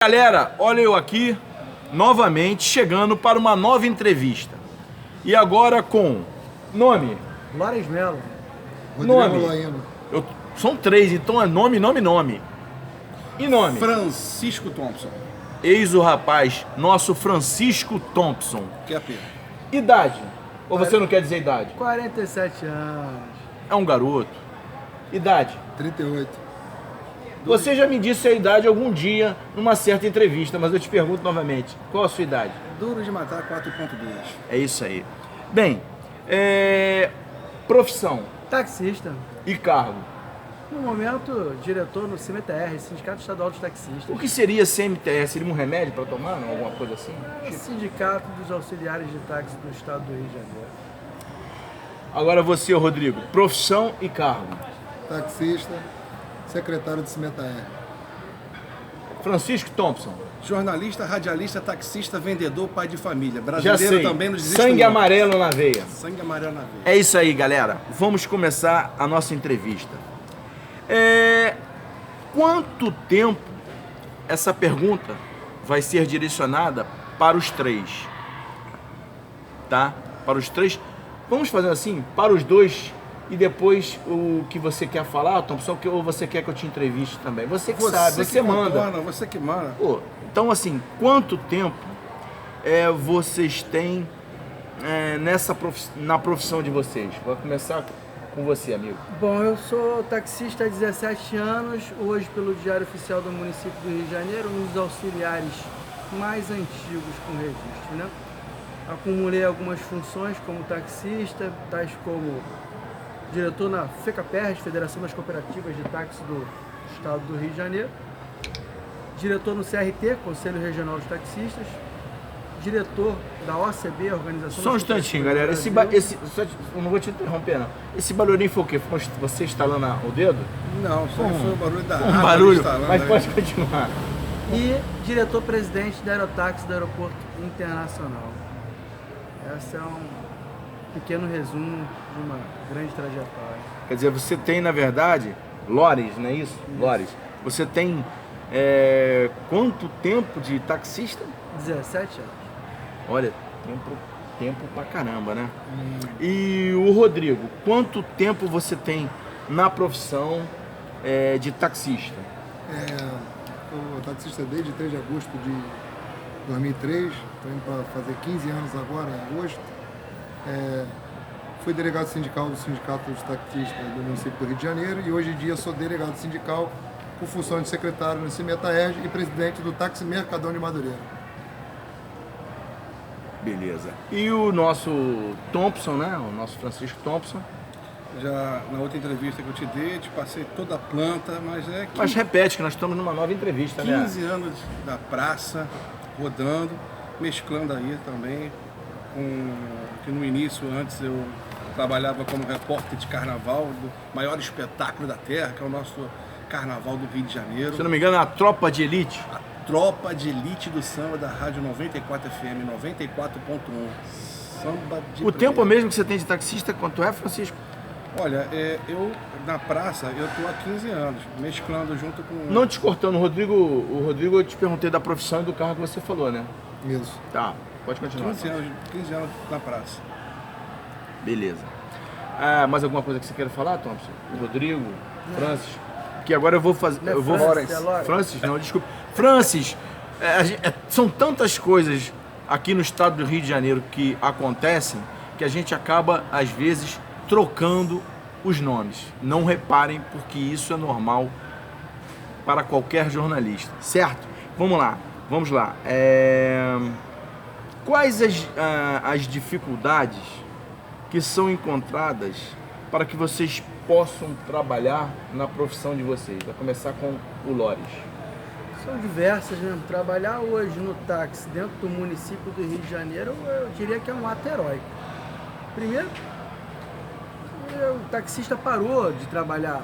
Galera, olha eu aqui novamente chegando para uma nova entrevista. E agora com nome. Loures Melo. Nome. São três, então é nome. E nome? Francisco Thompson. Eis o rapaz, nosso Francisco Thompson. Que é Pedro. Idade? Ou você não quer dizer idade? 47 anos. É um garoto. Idade? 38. Você já me disse a idade algum dia numa certa entrevista, mas eu te pergunto novamente, qual a sua idade? Duro de matar 4.2. É isso aí. Bem, profissão Taxista. e cargo. No momento, diretor no CMTR, Sindicato Estadual dos Taxistas. O que seria CMTR? Seria um remédio para tomar? Não? Alguma coisa assim? Sindicato dos Auxiliares de Táxi do Estado do Rio de Janeiro. Agora você, Rodrigo, profissão e cargo. Taxista, secretário de CMTR. Francisco Thompson. Jornalista, radialista, taxista, vendedor, pai de família. Já Brasileiro sei. também nos Sangue amarelo na veia. Sangue amarelo na veia. É isso aí, galera. Vamos começar a nossa entrevista. Quanto tempo essa pergunta vai ser direcionada para os três? Tá? Para os três. Vamos fazer assim, para os dois e depois o que você quer falar, Thompson, ou você quer que eu te entreviste também? Você que sabe, você manda. Você que manda. Pô, então, assim, quanto tempo vocês têm na profissão de vocês? Vou começar com você, amigo. Bom, eu sou taxista há 17 anos, hoje pelo Diário Oficial do Município do Rio de Janeiro, um dos auxiliares mais antigos com registro, né? Acumulei algumas funções como taxista, tais como diretor na FECAPERS, Federação das Cooperativas de Táxi do Estado do Rio de Janeiro, diretor no CRT, Conselho Regional dos Taxistas, diretor da OCB, Organização Só um das instantinho, Cooperativas do galera. Brasil. Eu não vou te interromper, não. Esse barulhinho foi o quê? Foi você instalando o dedo? Não, só foi o barulho da Um barulho, instalando, mas né? pode continuar. E diretor-presidente da Aerotáxi do Aeroporto Internacional. Esse é um pequeno resumo de uma grande trajetória. Quer dizer, você tem, na verdade, Loures, não é isso? Loures. Você tem quanto tempo de taxista? 17 anos. Olha, tempo pra caramba, né? E o Rodrigo, quanto tempo você tem na profissão de taxista? Sou taxista desde 3 de agosto de 2003, estou indo para fazer 15 anos agora, em agosto. Fui delegado sindical do Sindicato dos Taxistas do município do Rio de Janeiro e hoje em dia sou delegado sindical com função de secretário no CMTR e presidente do Táxi Mercadão de Madureira. Beleza. E o nosso Thompson, né? O nosso Francisco Thompson. Já na outra entrevista que eu te dei, te passei toda a planta, Mas repete que nós estamos numa nova entrevista, 15 né? anos da praça, rodando, mesclando aí também, que no início, antes eu trabalhava como repórter de carnaval, do maior espetáculo da terra, que é o nosso Carnaval do Rio de Janeiro. Se não me engano, é a Tropa de Elite. A Tropa de Elite do Samba da Rádio 94 FM, 94.1. Samba de O primeira. tempo mesmo que você tem de taxista, quanto é, Francisco? Olha, eu na praça, eu tô há 15 anos, mesclando junto com... Não te cortando, o Rodrigo, eu te perguntei da profissão e do cargo que você falou, né? Isso. Tá, pode continuar. 15 anos na praça. Beleza. Mais alguma coisa que você queira falar, Thompson? Rodrigo, Francis? Que agora eu vou fazer. Não é Eu vou. Francis, é Loures. Francis, não, desculpa. Francis, são tantas coisas aqui no estado do Rio de Janeiro que acontecem que a gente acaba, às vezes, trocando os nomes. Não reparem, porque isso é normal para qualquer jornalista, certo? Vamos lá. Quais as dificuldades que são encontradas para que vocês possam trabalhar na profissão de vocês? Vai começar com o Loures. São diversas mesmo. Trabalhar hoje no táxi dentro do município do Rio de Janeiro, eu diria que é um ato heróico. Primeiro, o taxista parou de trabalhar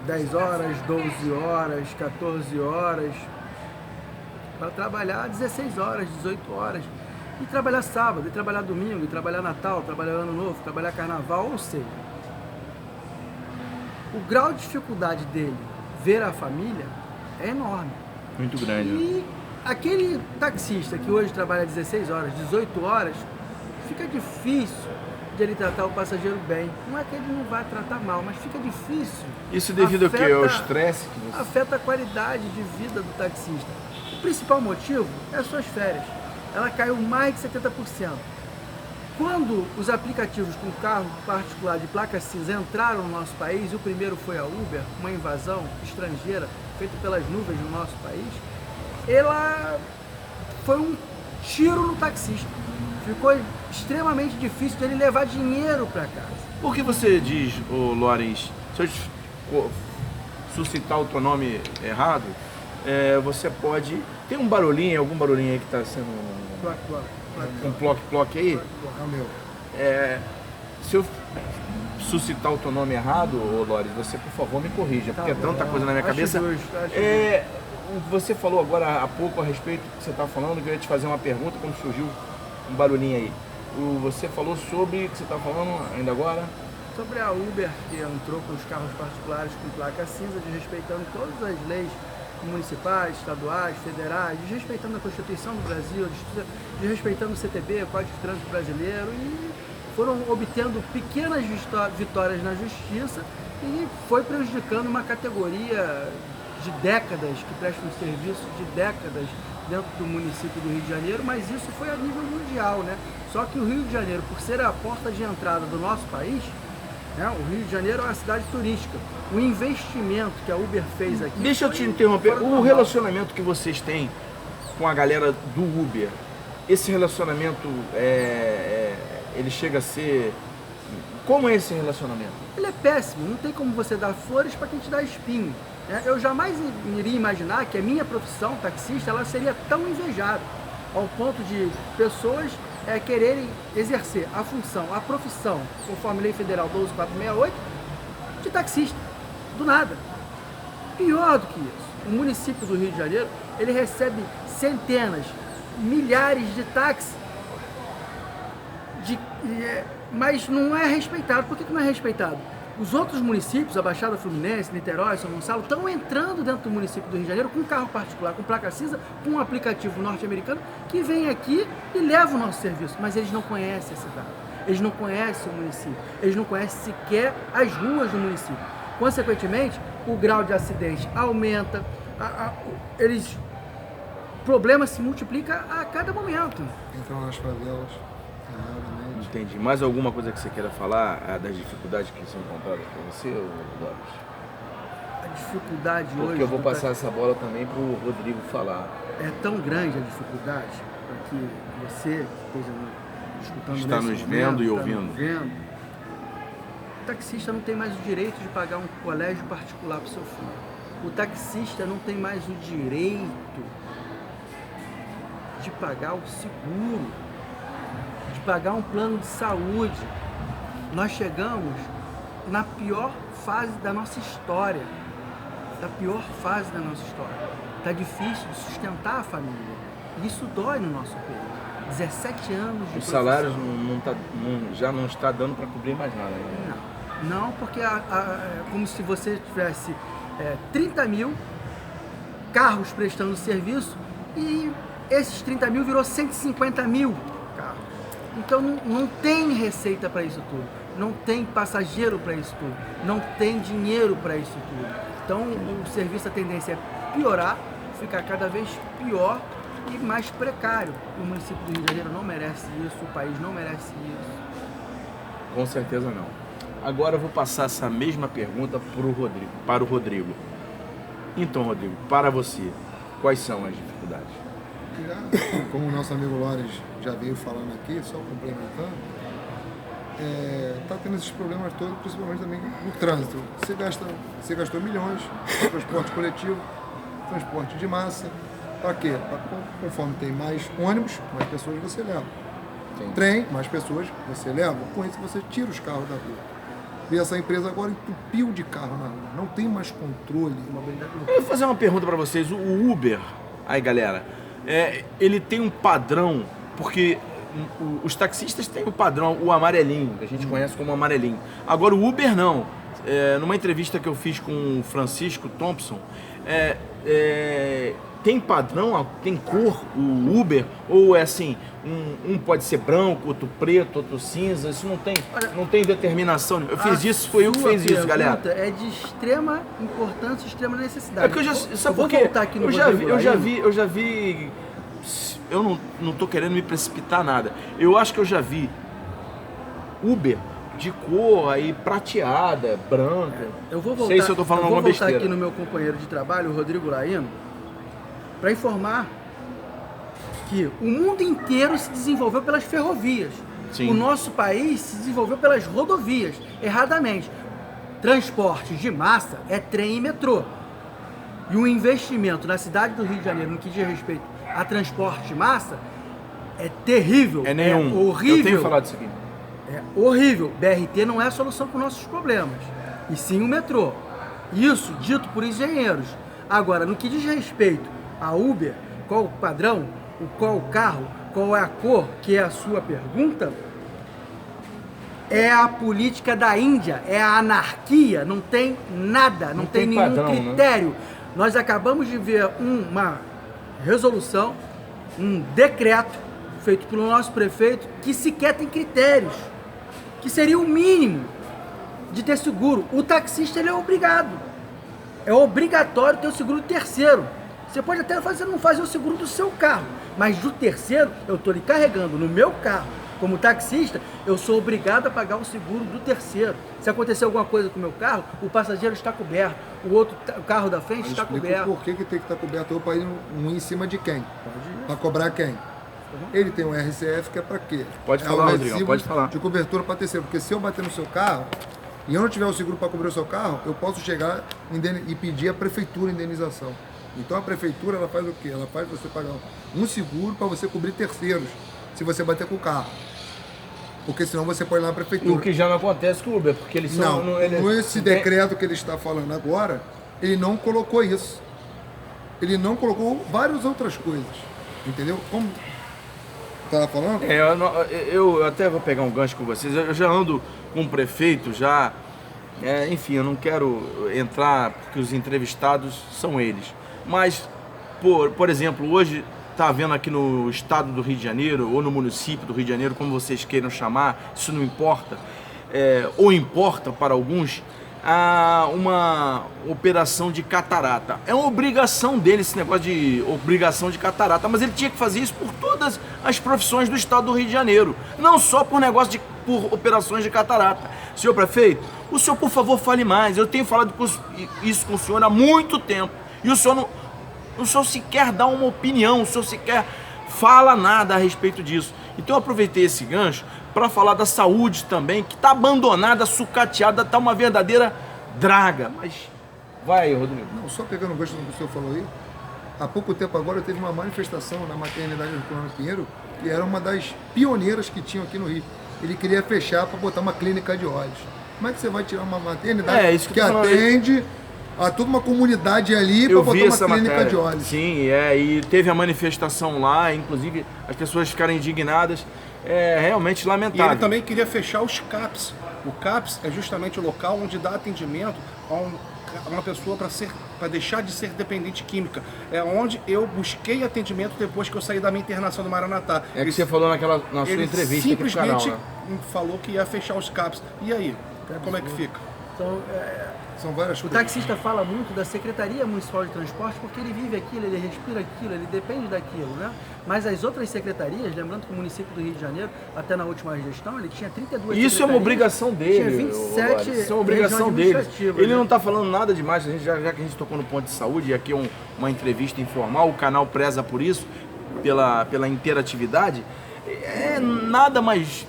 10 horas, 12 horas, 14 horas, para trabalhar 16 horas, 18 horas. E trabalhar sábado, e trabalhar domingo, e trabalhar Natal, trabalhar Ano Novo, trabalhar Carnaval, ou seja, o grau de dificuldade dele ver a família é enorme. Muito grande, né? E aquele taxista que hoje trabalha 16 horas, 18 horas, fica difícil de ele tratar o passageiro bem. Não é que ele não vai tratar mal, mas fica difícil. Isso devido ao quê? Ao estresse? Afeta a qualidade de vida do taxista. O principal motivo é as suas férias. Ela caiu mais de 70%. Quando os aplicativos com carro particular de placa cinza entraram no nosso país, e o primeiro foi a Uber, uma invasão estrangeira feita pelas nuvens no nosso país, ela foi um tiro no taxista. Ficou extremamente difícil de ele levar dinheiro para casa. Por que você diz, Loris, se eu suscitar o teu nome errado, você pode... Tem um barulhinho, algum barulhinho aí que está sendo... Um ploc aí? É o meu. Se eu suscitar o teu nome errado, Loris, você por favor me corrija, porque é tanta coisa na minha cabeça. Você falou agora há pouco a respeito do que você estava falando, que eu ia te fazer uma pergunta quando surgiu um barulhinho aí. Você falou sobre o que você está falando ainda agora? Sobre a Uber, que entrou com os carros particulares com placa cinza, desrespeitando todas as leis municipais, estaduais, federais, desrespeitando a Constituição do Brasil, desrespeitando o CTB, o Código de Trânsito Brasileiro, e foram obtendo pequenas vitórias na justiça e foi prejudicando uma categoria de décadas, que presta um serviço de décadas dentro do município do Rio de Janeiro, mas isso foi a nível mundial, né? Só que o Rio de Janeiro, por ser a porta de entrada do nosso país, né? O Rio de Janeiro é uma cidade turística. O investimento que a Uber fez aqui... Deixa eu te interromper. O relacionamento que vocês têm com a galera do Uber, esse relacionamento, ele chega a ser... Como é esse relacionamento? Ele é péssimo. Não tem como você dar flores para quem te dá espinho. Eu jamais iria imaginar que a minha profissão, taxista, ela seria tão invejada, ao ponto de pessoas quererem exercer a função, a profissão, conforme a Lei Federal 12468, de taxista, do nada. Pior do que isso, o município do Rio de Janeiro, ele recebe centenas, milhares de táxis, mas não é respeitado. Por que não é respeitado? Os outros municípios, a Baixada Fluminense, Niterói, São Gonçalo, estão entrando dentro do município do Rio de Janeiro com carro particular, com placa cinza, com um aplicativo norte-americano que vem aqui e leva o nosso serviço. Mas eles não conhecem a cidade, eles não conhecem o município, eles não conhecem sequer as ruas do município. Consequentemente, o grau de acidente aumenta, o problema se multiplica a cada momento. Entram nas favelas. Entendi. Mais alguma coisa que você queira falar das dificuldades que são encontradas para você, Loris? A dificuldade hoje... Porque eu vou passar essa bola também para o Rodrigo falar. É tão grande a dificuldade para que você que esteja escutando está nos vendo e ouvindo. O taxista não tem mais o direito de pagar um colégio particular para o seu filho. O taxista não tem mais o direito de pagar o seguro, de pagar um plano de saúde. Nós chegamos na pior fase da nossa história. Está difícil de sustentar a família. Isso dói no nosso peito. 17 anos de Os salários já não está dando para cobrir mais nada. Né? Não, porque é como se você tivesse 30 mil carros prestando serviço e esses 30 mil virou 150 mil carros. Então não tem receita para isso tudo, não tem passageiro para isso tudo, não tem dinheiro para isso tudo. Então o serviço, a tendência é piorar, ficar cada vez pior e mais precário. O município do Rio de Janeiro não merece isso, o país não merece isso. Com certeza não. Agora eu vou passar essa mesma pergunta para o Rodrigo. Então, Rodrigo, para você, quais são as dificuldades? Como o nosso amigo Loris já veio falando aqui, só complementando, está tendo esses problemas todos, principalmente também no trânsito. Você gastou milhões no transporte coletivo, transporte de massa. Para quê? Conforme tem mais ônibus, mais pessoas você leva. Sim. Trem, mais pessoas você leva. Com isso você tira os carros da rua. E essa empresa agora entupiu de carro na rua. Não tem mais controle. Eu vou fazer uma pergunta para vocês. O Uber, aí galera, ele tem um padrão, porque os taxistas têm o padrão, o amarelinho, que a gente conhece como amarelinho. Agora o Uber não. Numa entrevista que eu fiz com o Francisco Thompson, tem padrão, tem cor o Uber? Ou é assim, um pode ser branco, outro preto, outro cinza? Isso não tem determinação. Eu fiz isso, foi eu que fiz isso, galera. É de extrema importância, extrema necessidade. É porque eu já, sabe por quê? Eu já vi, eu não tô querendo me precipitar nada. Eu acho que eu já vi Uber de cor aí prateada, branca. Eu vou voltar, sei se eu tô falando alguma besteira. Aqui no meu companheiro de trabalho, o Rodrigo Laino, para informar que o mundo inteiro se desenvolveu pelas ferrovias. Sim. O nosso país se desenvolveu pelas rodovias, erradamente. Transporte de massa é trem e metrô. E o investimento na cidade do Rio de Janeiro, no que diz respeito a transporte de massa, é terrível. É nenhum. É horrível. Eu tenho que falar disso aqui. É horrível. BRT não é a solução para os nossos problemas, e sim o metrô. Isso dito por engenheiros. Agora, no que diz respeito a Uber, qual o padrão, qual o carro, qual é a cor, que é a sua pergunta, é a política da Índia, é a anarquia, não tem nada, não tem nenhum padrão, critério. Né? Nós acabamos de ver uma resolução, um decreto feito pelo nosso prefeito que sequer tem critérios, que seria o mínimo de ter seguro. O taxista ele é obrigado, é obrigatório ter o seguro do terceiro. Você pode até não fazer o seguro do seu carro, mas do terceiro, eu estou lhe carregando no meu carro. Como taxista, eu sou obrigado a pagar o seguro do terceiro. Se acontecer alguma coisa com o meu carro, o passageiro está coberto, o carro da frente está coberto. Por que tem que estar coberto? Eu país um em cima de quem? Para cobrar quem? Ele tem um RCF que é para quê? Pode falar, Rodrigo, pode falar. De cobertura para terceiro, porque se eu bater no seu carro e eu não tiver o seguro para cobrir o seu carro, eu posso chegar e pedir à prefeitura indenização. Então a prefeitura ela faz o quê? Ela faz você pagar um seguro para você cobrir terceiros, se você bater com o carro. Porque senão você pode ir lá na prefeitura. O que já não acontece com o Uber, porque eles são... Esse decreto que ele está falando agora, ele não colocou isso. Ele não colocou várias outras coisas. Entendeu? Como estava falando? Eu até vou pegar um gancho com vocês. Eu já ando com o prefeito, já... enfim, eu não quero entrar, porque os entrevistados são eles. Mas, por exemplo, hoje... está havendo aqui no estado do Rio de Janeiro, ou no município do Rio de Janeiro, como vocês queiram chamar, isso não importa, ou importa para alguns, uma operação de catarata. É uma obrigação dele esse negócio de obrigação de catarata, mas ele tinha que fazer isso por todas as profissões do estado do Rio de Janeiro, não só por por operações de catarata. Senhor prefeito, o senhor, por favor, fale mais. Eu tenho falado isso com o senhor há muito tempo, e o senhor não... O senhor sequer dá uma opinião, o senhor sequer fala nada a respeito disso. Então eu aproveitei esse gancho para falar da saúde também, que está abandonada, sucateada, está uma verdadeira draga. Mas vai, Rodrigo. Não, só pegando o gancho do que o senhor falou aí, há pouco tempo agora teve uma manifestação na maternidade do Coronel Pinheiro, que era uma das pioneiras que tinham aqui no Rio. Ele queria fechar para botar uma clínica de olhos. Como é que você vai tirar uma maternidade isso que atende... Há toda uma comunidade ali para botar uma clínica de olhos. Sim, e teve a manifestação lá, inclusive as pessoas ficaram indignadas. É realmente lamentável. E ele também queria fechar os CAPs. O CAPs é justamente o local onde dá atendimento a uma pessoa para deixar de ser dependente química. É onde eu busquei atendimento depois que eu saí da minha internação do Maranatá. É que você falou na sua entrevista aqui no canal. Simplesmente falou que ia fechar os CAPs. E aí? Como é que fica? Então, são várias coisas. O taxista fala muito da Secretaria Municipal de Transporte porque ele vive aquilo, ele respira aquilo, ele depende daquilo, né? Mas as outras secretarias, lembrando que o município do Rio de Janeiro, até na última gestão, ele tinha 32 Isso é uma obrigação dele. Tinha 27 isso é uma obrigação dele. Ele né? não está falando nada demais, já que a gente tocou no ponto de saúde, e aqui é uma entrevista informal, o canal preza por isso, pela interatividade, é nada mais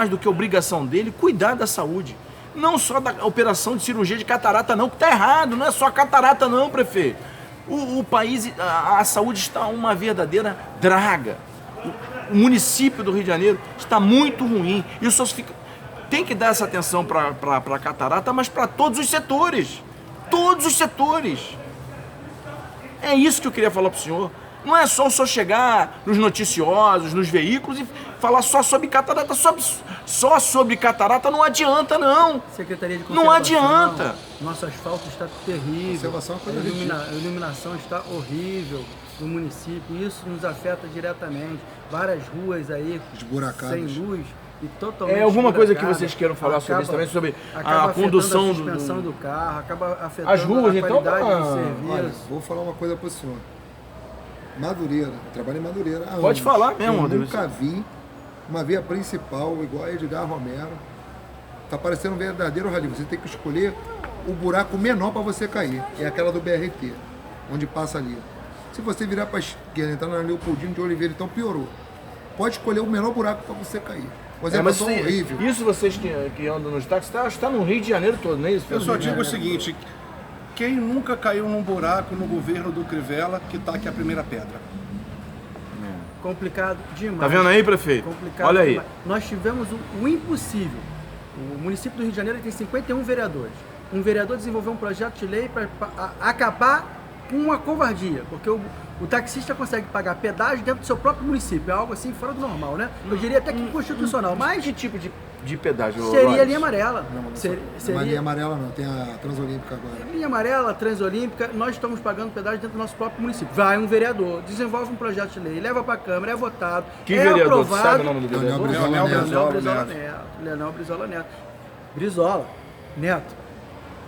do que obrigação dele cuidar da saúde. Não só da operação de cirurgia de catarata não, que está errado, não é só catarata não, prefeito. O país, a saúde está uma verdadeira draga. O município do Rio de Janeiro está muito ruim. E o senhor tem que dar essa atenção para a catarata, mas para todos os setores. Todos os setores. É isso que eu queria falar para o senhor. Não é só chegar nos noticiosos, nos veículos e falar só sobre catarata. Só sobre catarata não adianta, não. Secretaria de Não Conservação, adianta. Nosso asfalto está terrível. Conservação é coisa A iluminação está horrível do município. Isso nos afeta diretamente. Várias ruas aí Esburacadas. sem luz e totalmente Alguma coisa que esburacadas. vocês queiram falar sobre isso também, sobre acaba a condução afetando a suspensão do carro, acaba afetando As ruas, a então, qualidade tá- do Olha, serviço. vou falar uma coisa para o senhor. Madureira, eu trabalho em Madureira há anos. Pode falar mesmo, Eu Rodrigo. nunca vi uma via principal igual a Edgar Romero. Tá parecendo um verdadeiro rally. Você tem que escolher o buraco menor para você cair. É aquela do BRT, onde passa ali. Se você virar para a esquerda, entrar na Leopoldino de Oliveira, então piorou. Pode escolher o menor buraco para você cair. mas Conservação horrível. isso vocês que andam nos táxis, está no Rio de Janeiro todo, não é isso? Eu só digo o seguinte, quem nunca caiu num buraco no governo do Crivella, que taque a primeira pedra. Complicado demais. Tá vendo aí, prefeito? Complicado Olha aí. demais. Nós tivemos o impossível. O município do Rio de Janeiro tem 51 vereadores. Um vereador desenvolveu um projeto de lei para acabar com uma covardia, porque o taxista consegue pagar pedágio dentro do seu próprio município. É algo assim fora do normal, né? Eu diria até que inconstitucional, mas Que tipo de pedágio? seria Lores? a linha amarela. Não é Seria linha amarela não, tem a Transolímpica agora. linha amarela, transolímpica, nós estamos pagando pedágio dentro do nosso próprio município. Vai um vereador, desenvolve um projeto de lei, leva para a Câmara, é votado, Que é vereador? aprovado. Sabe o nome do vereador? Leonel Brizola Brizola Neto. Neto. Leonel Brizola Neto. Brizola Neto.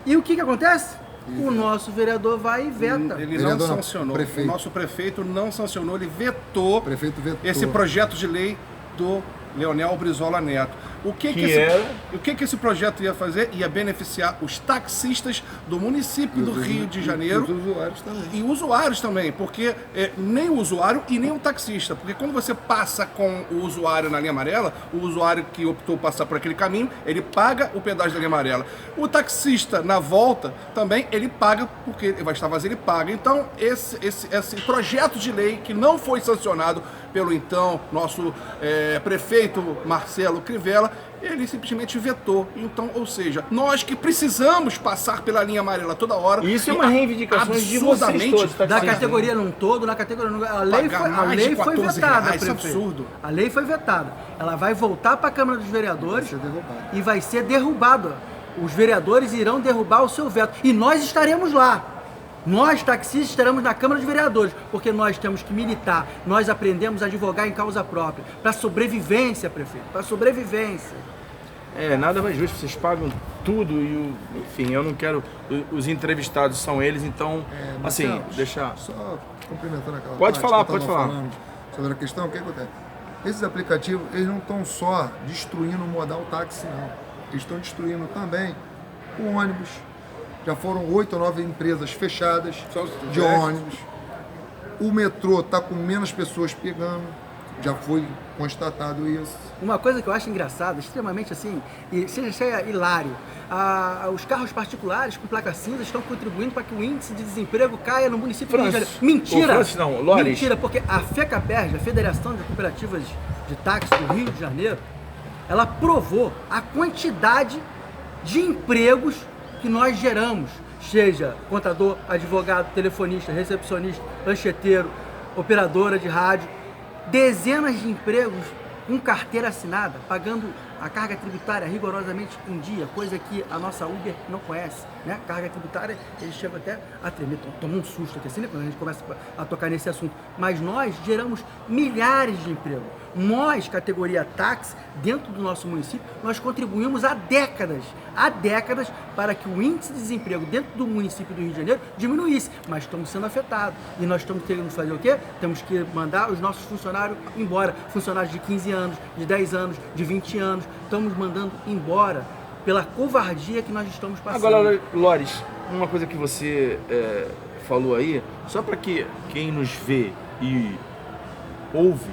E o que acontece? O nosso vereador vai e veta. Ele Vereador não não, sancionou. prefeito. O nosso prefeito não sancionou, ele vetou O prefeito vetou. esse projeto de lei do Leonel Brizola Neto. O que esse projeto ia fazer? Ia beneficiar os taxistas do município do Rio de Janeiro. E os usuários também. E usuários também, porque nem o usuário e nem o taxista. Porque quando você passa com o usuário na linha amarela, o usuário que optou passar por aquele caminho, ele paga o pedágio da linha amarela. O taxista, na volta, também ele paga, porque ele vai estar vazio, ele paga. Então, esse projeto de lei que não foi sancionado pelo então nosso prefeito Marcelo Crivella, ele simplesmente vetou. Então, ou seja, nós que precisamos passar pela linha amarela toda hora. Isso é uma reivindicação de vocês absurdamente todos, tá? Da taxistas. categoria num todo, na categoria num... A lei Pagar foi, a mais lei de foi 14 vetada, reais, isso é prefeito. absurdo. A lei foi vetada. Ela vai voltar para a Câmara dos Vereadores Vai ser derrubado. e vai ser derrubada. Os vereadores irão derrubar o seu veto. E nós estaremos lá. Nós, taxistas, estaremos na Câmara dos Vereadores, porque nós temos que militar. Nós aprendemos a advogar em causa própria. Para sobrevivência, prefeito. Para sobrevivência. Nada mais justo, vocês pagam tudo e, enfim, eu não quero... Os entrevistados são eles, então, assim, Marcelo, deixar... Só complementando aquela Pode parte falar, que eu pode tava falar. falando sobre a questão, o que acontece? Esses aplicativos, eles não estão só destruindo o modal táxi, não. Eles estão destruindo também o ônibus. Já foram 8 ou 9 empresas fechadas de ônibus. O metrô está com menos pessoas pegando. Já foi constatado isso. Uma coisa que eu acho engraçada, extremamente assim, e seja hilário, os carros particulares com placa cinza estão contribuindo para que o índice de desemprego caia no município do Rio de Janeiro. Mentira! Francis, não, Lores. Mentira, porque a FECAPERJ, a Federação de Cooperativas de Táxi do Rio de Janeiro, ela provou a quantidade de empregos que nós geramos, seja contador, advogado, telefonista, recepcionista, lancheteiro, operadora de rádio, dezenas de empregos com carteira assinada, pagando a carga tributária rigorosamente em dia, coisa que a nossa Uber não conhece, né? Carga tributária, eles chegam até a tremer, tomam um susto aqui assim, né? Quando a gente começa a tocar nesse assunto. Mas nós geramos milhares de empregos. Nós, categoria táxi, dentro do nosso município, nós contribuímos há décadas para que o índice de desemprego dentro do município do Rio de Janeiro diminuísse, mas estamos sendo afetados. E nós estamos querendo fazer o quê? Temos que mandar os nossos funcionários embora. Funcionários de 15 anos, de 10 anos, de 20 anos, estamos mandando embora pela covardia que nós estamos passando. Agora, Lores, uma coisa que você falou aí, só para que quem nos vê e ouve,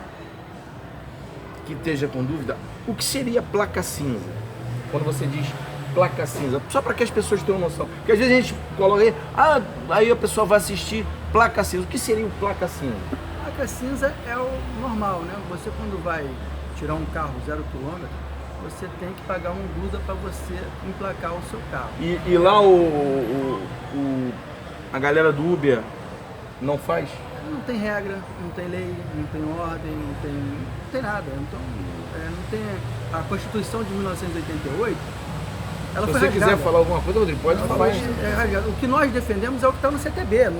que esteja com dúvida, o que seria placa cinza? Quando você diz placa cinza, só para que as pessoas tenham noção. Porque às vezes a gente coloca aí, aí a pessoa vai assistir placa cinza. O que seria o placa cinza? Placa cinza é o normal, né? Você quando vai tirar um carro 0 km, você tem que pagar um guarda para você emplacar o seu carro. E lá a galera do Uber não faz? Não tem regra, não tem lei, não tem ordem, não tem nada. Então, não tem a Constituição de 1988. Ela Se foi você rasgada. quiser falar alguma coisa, Rodrigo, pode falar. O que nós defendemos é o que está no CTB,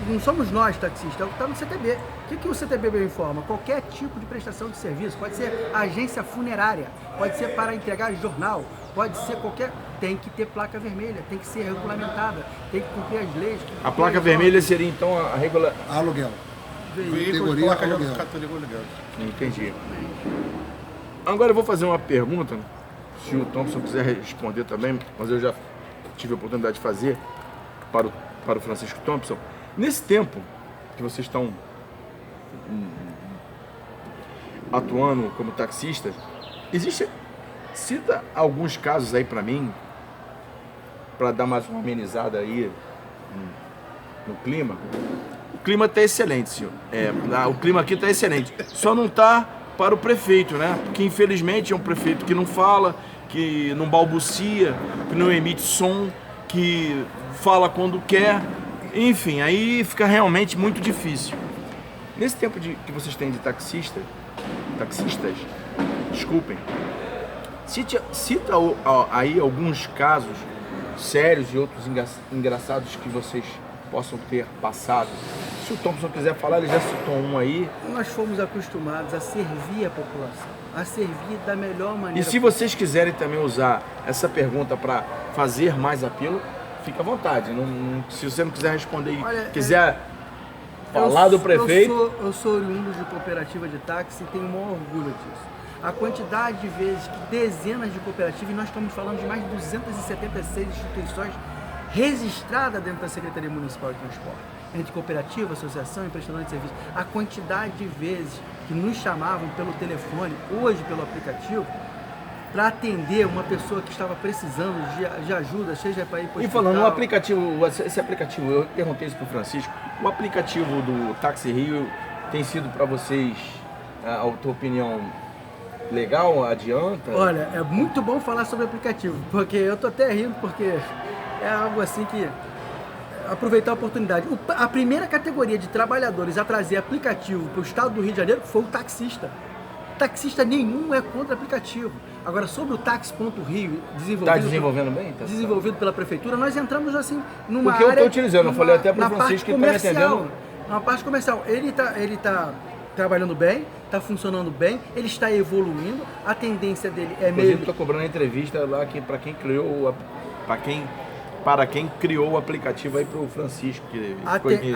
não somos nós taxistas, é o que está no CTB. O que o CTB informa? Qualquer tipo de prestação de serviço, pode ser agência funerária, pode ser para entregar jornal, pode ser qualquer... Tem que ter placa vermelha, tem que ser regulamentada, tem que cumprir as leis. A placa vermelha seria então a regular... Aluguel. Veículo de Categoria placa de aluguel. categoria aluguel. Entendi. Agora eu vou fazer uma pergunta, se o Thompson quiser responder também, mas eu já tive a oportunidade de fazer para o Francisco Thompson. Nesse tempo que vocês estão atuando como taxistas, cita alguns casos aí para mim, para dar mais uma amenizada aí no clima. O clima está excelente, senhor. O clima aqui está excelente. Só não está para o prefeito, né? Porque infelizmente é um prefeito que não fala, que não balbucia, que não emite som, que fala quando quer. Enfim, aí fica realmente muito difícil. Nesse tempo que vocês têm de taxistas, desculpem, cita aí alguns casos sérios e outros engraçados que vocês possam ter passado. Se o Thompson quiser falar, ele já citou um aí. Nós fomos acostumados a servir a população, a servir da melhor maneira. E se vocês quiserem também usar essa pergunta para fazer mais apelo, fica à vontade. Se você não quiser responder e quiser falar do prefeito... Eu sou oriundo de cooperativa de táxi e tenho o maior orgulho disso. A quantidade de vezes que dezenas de cooperativas, e nós estamos falando de mais de 276 instituições registradas dentro da Secretaria Municipal de Transporte, entre cooperativa, associação e prestador de serviço, a quantidade de vezes que nos chamavam pelo telefone, hoje pelo aplicativo, para atender uma pessoa que estava precisando de ajuda, seja para ir para o E falando no aplicativo, esse aplicativo, eu perguntei isso para o Francisco, o aplicativo do Táxi Rio tem sido para vocês, a tua opinião, legal? Adianta? Olha, é muito bom falar sobre aplicativo, porque eu tô até rindo, porque é algo assim que... Aproveitar a oportunidade. A primeira categoria de trabalhadores a trazer aplicativo para o estado do Rio de Janeiro foi o taxista. Taxista nenhum é contra aplicativo. Agora, sobre o Táxi.Rio, desenvolvido pela prefeitura, nós entramos assim numa Porque área... eu estou utilizando, eu falei até para o Francisco que está me atendendo. Na parte comercial. Ele tá trabalhando bem, está funcionando bem, ele está evoluindo, a tendência dele é Inclusive, meio... estou cobrando a entrevista lá para quem criou o aplicativo aí para o Francisco.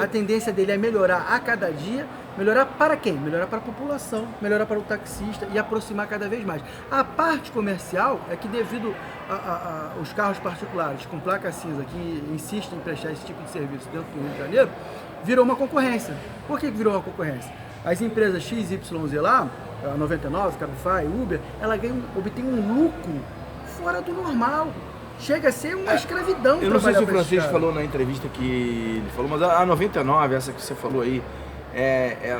A tendência dele é melhorar a cada dia. Melhorar para quem? Melhorar para a população, melhorar para o taxista e aproximar cada vez mais. A parte comercial é que devido aos carros particulares com placa cinza que insistem em prestar esse tipo de serviço dentro do Rio de Janeiro, virou uma concorrência. Por que virou uma concorrência? As empresas XYZ lá, a 99, Cabify, Uber, ela obtém um lucro fora do normal. Chega a ser uma escravidão. Eu não sei se o Francisco falou na entrevista que ele falou, mas a 99, essa que você falou aí,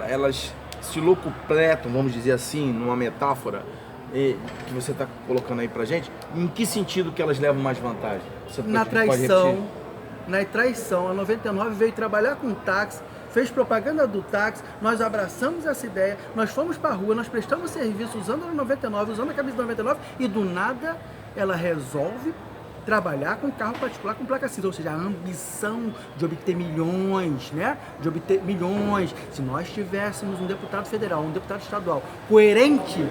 elas se locupletam, vamos dizer assim, numa metáfora que você está colocando aí pra gente. Em que sentido que elas levam mais vantagem? Na traição, a 99 veio trabalhar com táxi, fez propaganda do táxi, nós abraçamos essa ideia, nós fomos pra rua, nós prestamos serviço usando a 99, usando a camisa 99 e do nada ela resolve trabalhar com carro particular com placa cinza, ou seja, a ambição de obter milhões, né? De obter milhões. Se nós tivéssemos um deputado federal, um deputado estadual coerente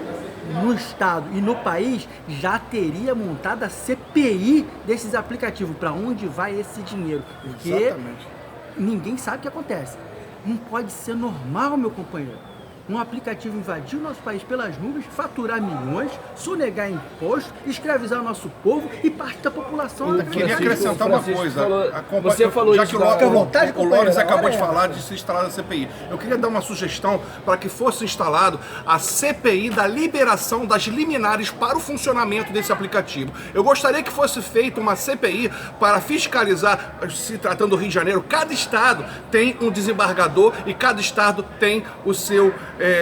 no estado e no país, já teria montado a CPI desses aplicativos, para onde vai esse dinheiro, porque exatamente. Ninguém sabe o que acontece. Não pode ser normal, meu companheiro, um aplicativo invadir o nosso país pelas nuvens, faturar milhões, sonegar imposto, escravizar o nosso povo e parte da população. Eu queria acrescentar uma coisa. Você falou já isso. Que o Lores acabou de falar de se instalar a CPI. Eu queria dar uma sugestão para que fosse instalado a CPI da liberação das liminares para o funcionamento desse aplicativo. Eu gostaria que fosse feita uma CPI para fiscalizar, se tratando do Rio de Janeiro, cada estado tem um desembargador e cada estado tem o seu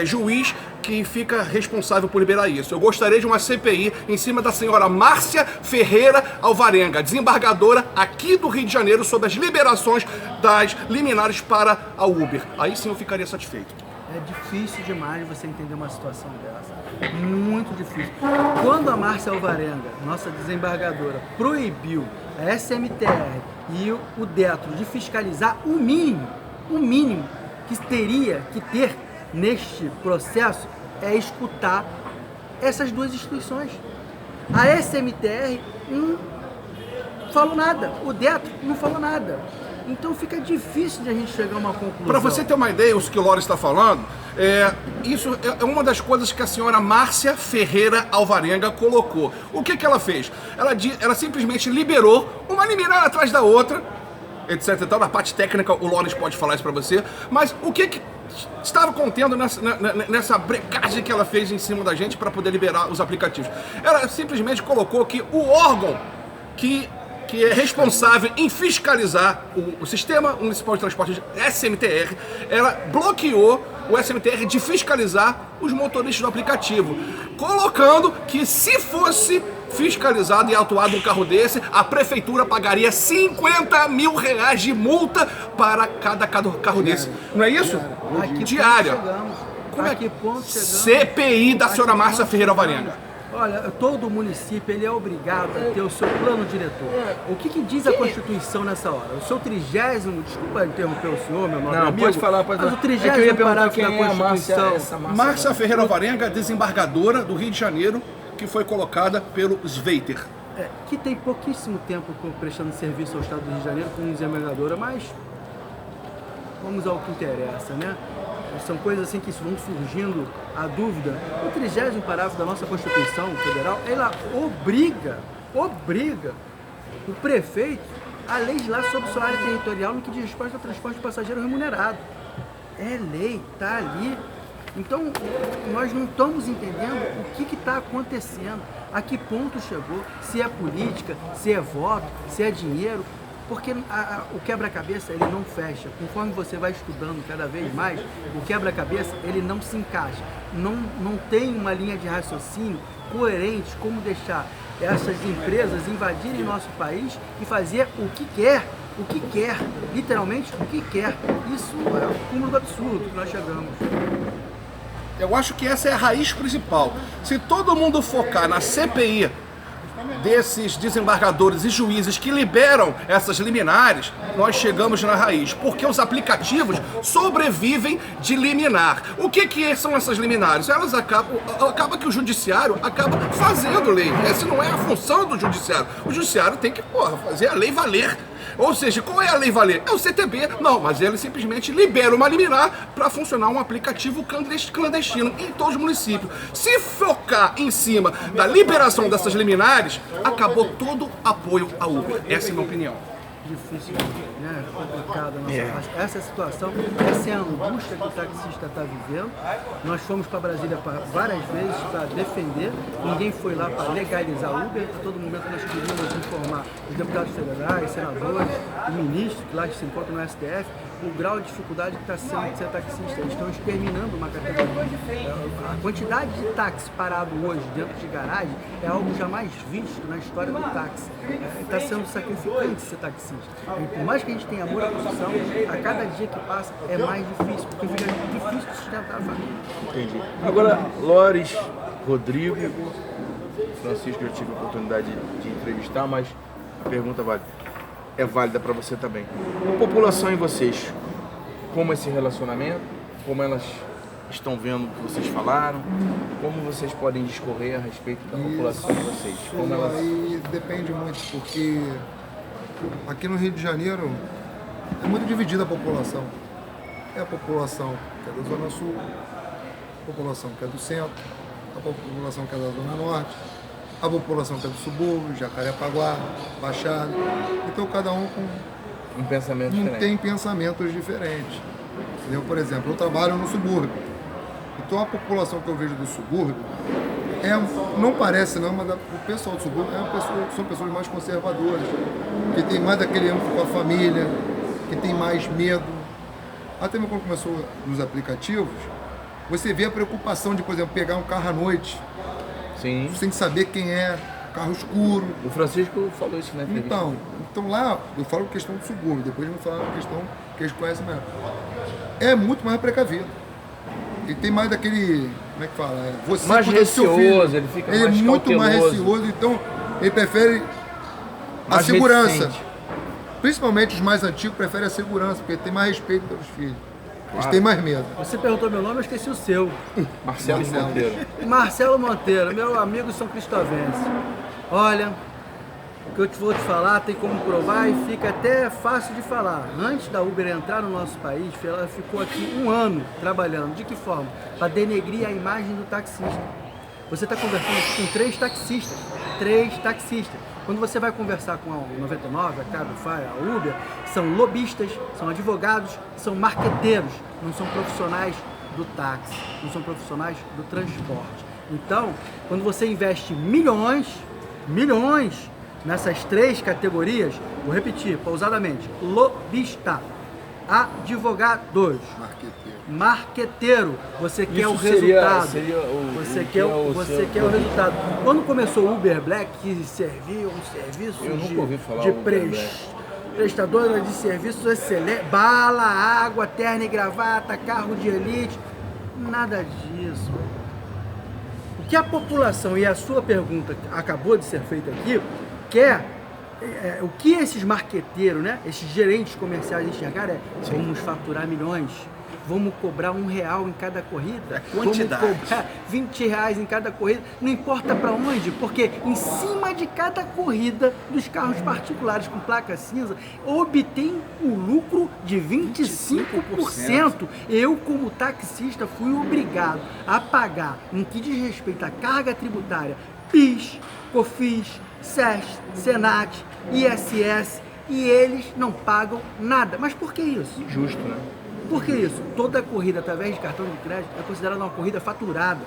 juiz que fica responsável por liberar isso. Eu gostaria de uma CPI em cima da senhora Márcia Ferreira Alvarenga, desembargadora aqui do Rio de Janeiro, sobre as liberações das liminares para a Uber. Aí sim eu ficaria satisfeito. É difícil demais você entender uma situação dessa. Muito difícil. Quando a Márcia Alvarenga, nossa desembargadora, proibiu a SMTR e o Detro de fiscalizar o mínimo que teria que ter neste processo é escutar essas duas instituições. A SMTR não falou nada, o Detro não falou nada. Então fica difícil de a gente chegar a uma conclusão. Para você ter uma ideia, o que o Loris está falando, isso é uma das coisas que a senhora Márcia Ferreira Alvarenga colocou. O que ela fez? Ela simplesmente liberou uma liminar atrás da outra, etc. Então, na parte técnica, o Loris pode falar isso para você, mas o que estava contendo nessa brecagem que ela fez em cima da gente para poder liberar os aplicativos? Ela simplesmente colocou que o órgão que é responsável em fiscalizar o Sistema Municipal de Transporte, SMTR, ela bloqueou o SMTR de fiscalizar os motoristas do aplicativo, colocando que se fosse fiscalizado e autuado um carro desse, a prefeitura pagaria R$50 mil de multa para cada carro desse. Não é isso? Diária. Como é que CPI da senhora Márcia Ferreira Alvarenga? Olha, todo município ele é obrigado a ter o seu plano diretor. O que diz a Constituição nessa hora? O seu 30º, desculpa interromper o senhor, meu nome amigo, pode falar, pode falar. Mas o 30º parágrafo da Constituição. Márcia Ferreira Alvarenga, desembargadora do Rio de Janeiro, que foi colocada pelo Sveiter. Que tem pouquíssimo tempo prestando serviço ao Estado do Rio de Janeiro como desembargadora, mas vamos ao que interessa, né? São coisas assim que vão surgindo a dúvida. O 30º parágrafo da nossa Constituição Federal, ela obriga o prefeito a legislar sobre sua área territorial no que diz respeito ao transporte de passageiro remunerado. É lei, está ali. Então, nós não estamos entendendo o que está acontecendo, a que ponto chegou, se é política, se é voto, se é dinheiro. Porque o quebra-cabeça ele não fecha. Conforme você vai estudando cada vez mais, o quebra-cabeça ele não se encaixa. Não tem uma linha de raciocínio coerente como deixar essas empresas invadirem nosso país e fazer o que quer, literalmente o que quer. Isso é o cúmulo do absurdo que nós chegamos. Eu acho que essa é a raiz principal. Se todo mundo focar na CPI desses desembargadores e juízes que liberam essas liminares, nós chegamos na raiz, porque os aplicativos sobrevivem de liminar. O que são essas liminares? Elas acaba que o judiciário acaba fazendo lei. Essa não é a função do judiciário. O judiciário tem que fazer a lei valer. Ou seja, qual é a lei valer? É o CTB. Não, mas ele simplesmente libera uma liminar para funcionar um aplicativo clandestino em todos os municípios. Se focar em cima da liberação dessas liminares, acabou todo apoio à Uber. Essa é a minha opinião. Difícil, né? Complicado a nossa parte. Essa é a situação, essa é a angústia que o taxista está vivendo. Nós fomos para Brasília várias vezes para defender, ninguém foi lá para legalizar a Uber. A todo momento nós queríamos informar os deputados federais, senadores, o ministro que lá se encontra no STF, o grau de dificuldade que está sendo de ser taxista. Eles estão exterminando uma categoria. A quantidade de táxi parado hoje dentro de garagem é algo jamais visto na história do táxi. Está sendo sacrificante ser taxista. E por mais que a gente tenha amor à profissão, a cada dia que passa é mais difícil, porque fica difícil de sustentar a família. Entendi. Agora, Loris, Rodrigo, Francisco, eu tive a oportunidade de entrevistar, mas a pergunta é válida para você também. A população e vocês, como esse relacionamento, como elas estão vendo o que vocês falaram, como vocês podem discorrer a respeito da população de vocês? Como elas... Aí depende muito, porque aqui no Rio de Janeiro é muito dividida a população. É a população que é da Zona Sul, a população que é do centro, a população que é da Zona Norte, a população que é do subúrbio, Jacarepaguá, Baixada. Então cada um com um pensamento diferente. Tem pensamentos diferentes. Eu, por exemplo, eu trabalho no subúrbio. Então a população que eu vejo do subúrbio não parece não, mas o pessoal do subúrbio são pessoas mais conservadoras, que tem mais aquele âmbito com a família, que tem mais medo. Até mesmo quando começou nos aplicativos, Você vê a preocupação de, por exemplo, pegar um carro à noite, Sim. sem saber quem é, carro escuro. O Francisco falou isso, né? Então lá, eu falo questão do subúrbio, depois eu vou falar uma questão que eles conhecem melhor. É muito mais precavido. Ele tem mais daquele, como é que fala? Você mais cuida do seu filho. receoso, ele fica Ele mais é muito mais cauteloso. receoso, então ele prefere a Mais segurança. reticente. Principalmente os mais antigos preferem a segurança, porque tem mais respeito pelos filhos. Eles têm mais medo. Você perguntou meu nome, eu esqueci o seu. Marcelo Monteiro. Marcelo Monteiro, meu amigo são cristovense. Olha, o que eu vou te falar tem como provar e fica até fácil de falar. Antes da Uber entrar no nosso país, ela ficou aqui 1 ano trabalhando. De que forma? Para denegrir a imagem do taxista. Você está conversando aqui com 3 taxistas. 3 taxistas. Quando você vai conversar com a 99, a Cabify, a Uber, são lobistas, são advogados, são marqueteiros, não são profissionais do táxi, não são profissionais do transporte. Então, quando você investe milhões nessas 3 categorias, vou repetir pausadamente: lobista, advogados, marqueteiro, você quer o resultado. Você quer o resultado. Quando começou o Uber Black, que servia um serviço Eu nunca ouvi falar de Uber Black. prestadora de serviços excelentes, bala, água, terno e gravata, carro de elite, nada disso. O que a população, e a sua pergunta acabou de ser feita aqui, quer, o que esses marqueteiros, né, esses gerentes comerciais enxergaram vamos faturar milhões, vamos cobrar R$1 em cada corrida, quantidade. vamos cobrar R$20 em cada corrida, não importa para onde, porque em cima de cada corrida dos carros particulares com placa cinza, obtém um lucro de 25%. Eu, como taxista, fui obrigado a pagar, no que diz respeito à carga tributária, PIS, COFINS, SES, SENAT, ISS, e eles não pagam nada. Mas por que isso? Justo, né? Por que isso? Toda corrida através de cartão de crédito é considerada uma corrida faturada.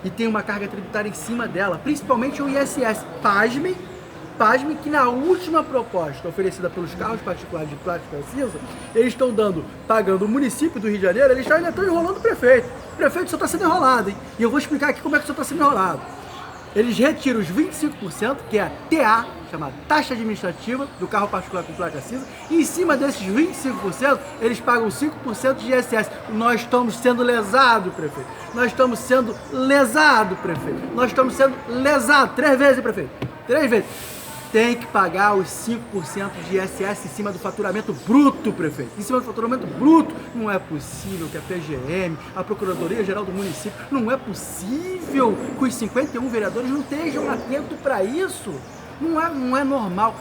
E tem uma carga tributária em cima dela, principalmente o ISS. Pasmem que na última proposta oferecida pelos carros particulares de plástica cinza, eles estão pagando o município do Rio de Janeiro, eles ainda estão enrolando o prefeito. O prefeito só está sendo enrolado, hein? E eu vou explicar aqui como é que só está sendo enrolado. Eles retiram os 25%, que é a TA, chamada taxa administrativa do carro particular com placa cinza, e em cima desses 25%, eles pagam 5% de ISS. Nós estamos sendo lesados, prefeito. Nós estamos sendo lesados, prefeito. Nós estamos sendo lesados. 3 vezes, prefeito. 3 vezes. Tem que pagar os 5% de ISS em cima do faturamento bruto, prefeito. Em cima do faturamento bruto. Não é possível que a PGM, a Procuradoria-Geral do Município, não é possível que os 51 vereadores não estejam atentos para isso. Não é normal.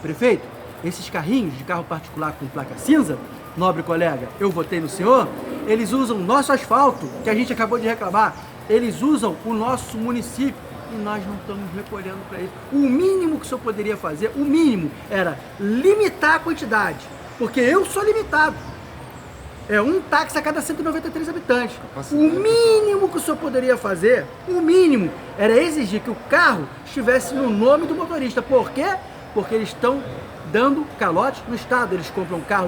Prefeito, esses carrinhos de carro particular com placa cinza, nobre colega, eu votei no senhor, eles usam nosso asfalto, que a gente acabou de reclamar. Eles usam o nosso município. E nós não estamos recolhendo para isso. O mínimo que o senhor poderia fazer, o mínimo, era limitar a quantidade. Porque eu sou limitado. É um táxi a cada 193 habitantes. O mínimo que o senhor poderia fazer, o mínimo, era exigir que o carro estivesse no nome do motorista. Por quê? Porque eles estão dando calote no Estado. Eles compram um carro